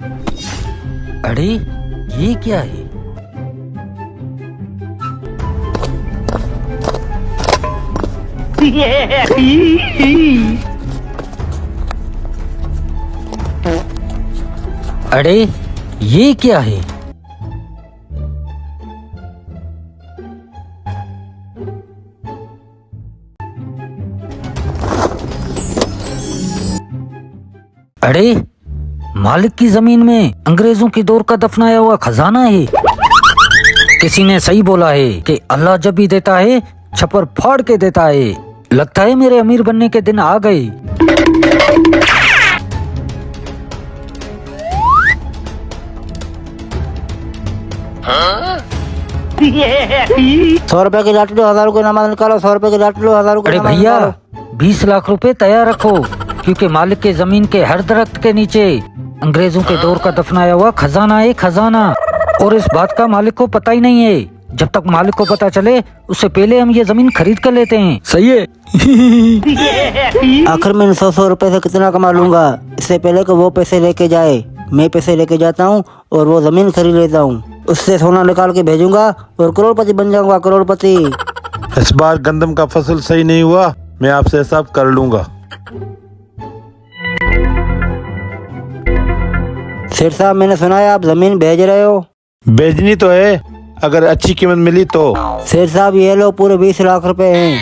अरे ये क्या है? अरे ये क्या है? अरे मालिक की जमीन में अंग्रेजों के दौर का दफनाया हुआ खजाना है। किसी ने सही बोला है कि अल्लाह जब भी देता है छप्पर फाड़ के देता है। लगता है मेरे अमीर बनने के दिन आ गए। 100 रुपए की लाठी लो, 1000 रुपए नमाज निकालो। 100 रुपए की लाठी लो, 1000 रुपए अरे नमाज भैया निकालो। 20 लाख रुपए तैयार रखो, क्योंकि मालिक के जमीन के हर दरख्त के नीचे अंग्रेजों के दौर का दफनाया हुआ खजाना है, खजाना। और इस बात का मालिक को पता ही नहीं है। जब तक मालिक को पता चले उससे पहले हम ये जमीन खरीद कर लेते हैं। सही है। आखिर में 100 रुपए से कितना कमा लूंगा? इससे पहले कि वो पैसे लेके जाए, मैं पैसे लेके जाता हूँ और वो जमीन खरीद लेता हूँ। उससे सोना निकाल के भेजूंगा और करोड़पति बन जाऊंगा, करोड़पति। इस बार गंदम का फसल सही नहीं हुआ, मैं आपसे सब कर लूंगा। सेठ साहब, मैंने सुना है आप जमीन भेज रहे हो। बेचनी तो है, अगर अच्छी कीमत मिली तो। सेठ साहब, ये लो पूरे 20 लाख रुपए हैं।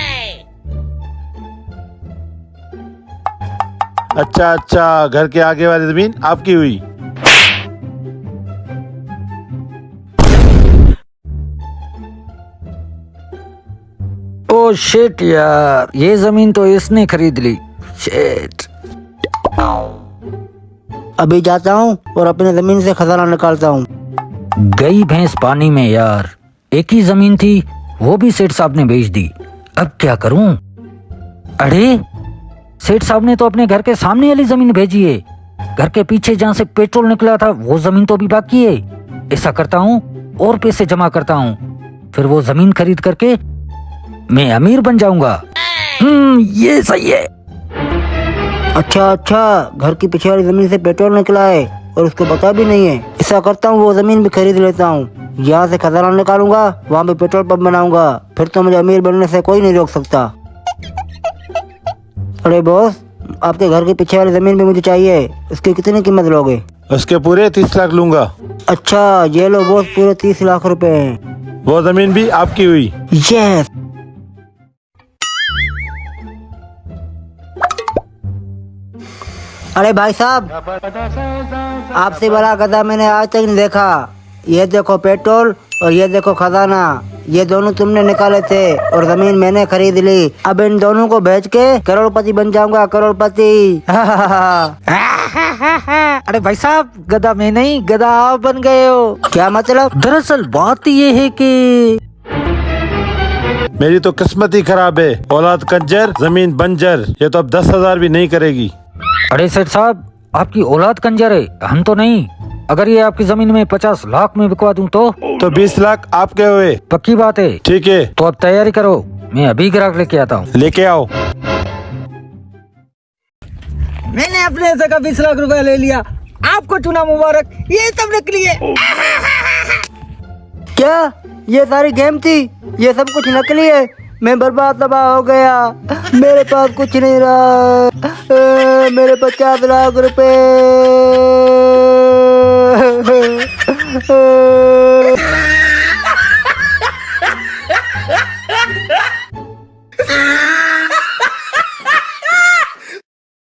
अच्छा, घर के आगे वाली जमीन आपकी हुई। ओ शिट यार, ये जमीन तो इसने खरीद ली। शिट। अभी जाता हूँ और अपने जमीन से खजाना निकालता हूँ। गई भैंस पानी में यार। एक ही जमीन थी, वो भी सेठ साहब ने बेच दी। अब क्या करूं? अरे सेठ साहब ने तो अपने घर के सामने वाली जमीन भेजी है। घर के पीछे जहाँ से पेट्रोल निकला था वो जमीन तो अभी बाकी है। ऐसा करता हूँ और पैसे जमा करता हूँ, फिर वो जमीन खरीद करके मैं अमीर बन जाऊंगा। ये सही है। अच्छा, घर की पीछे वाली जमीन से पेट्रोल निकला है और उसको पता भी नहीं है। ऐसा करता हूँ, वो जमीन भी खरीद लेता हूँ। यहाँ से खजाना निकालूंगा, वहाँ पे पेट्रोल पंप बनाऊंगा, फिर तो मुझे अमीर बनने से कोई नहीं रोक सकता। अरे बॉस, आपके घर के पीछे वाली जमीन भी मुझे चाहिए। इसकी कितनी कीमत लोगे? उसके पूरे 30 लाख लूंगा। अच्छा, ये लो बॉस, पूरे 30 लाख रुपए हैं। वो जमीन भी आपकी हुई। यस। अरे भाई साहब, आपसे बड़ा गधा मैंने आज तक नहीं देखा। ये देखो पेट्रोल और ये देखो खजाना, ये दोनों तुमने निकाले थे और जमीन मैंने खरीद ली। अब इन दोनों को बेच के करोड़पति बन जाऊंगा, करोड़पति। अरे भाई साहब, गधा मैं नहीं, गधा आप बन गए हो। क्या मतलब? दरअसल बात ये है कि मेरी तो किस्मत ही खराब है। औलाद कंजर, जमीन बंजर। ये तो अब 10,000 भी नहीं करेगी। अरे सेठ साहब, आपकी औलाद कंजर है, हम तो नहीं। अगर ये आपकी जमीन में 50 लाख में बिकवा दूं तो 20 लाख आपके हुए। पक्की बात है। ठीक है, तो अब तैयारी करो, मैं अभी ग्राहक लेके आता हूँ। लेके आओ। मैंने अपने से का 20 लाख रुपए ले लिया। आपको चुना मुबारक, ये सब नकली है। क्या ये सारी गेम थी? ये सब कुछ नकली है? मैं बर्बाद तबाह हो गया। मेरे पास कुछ नहीं रहा। मेरे 50 लाख रुपए।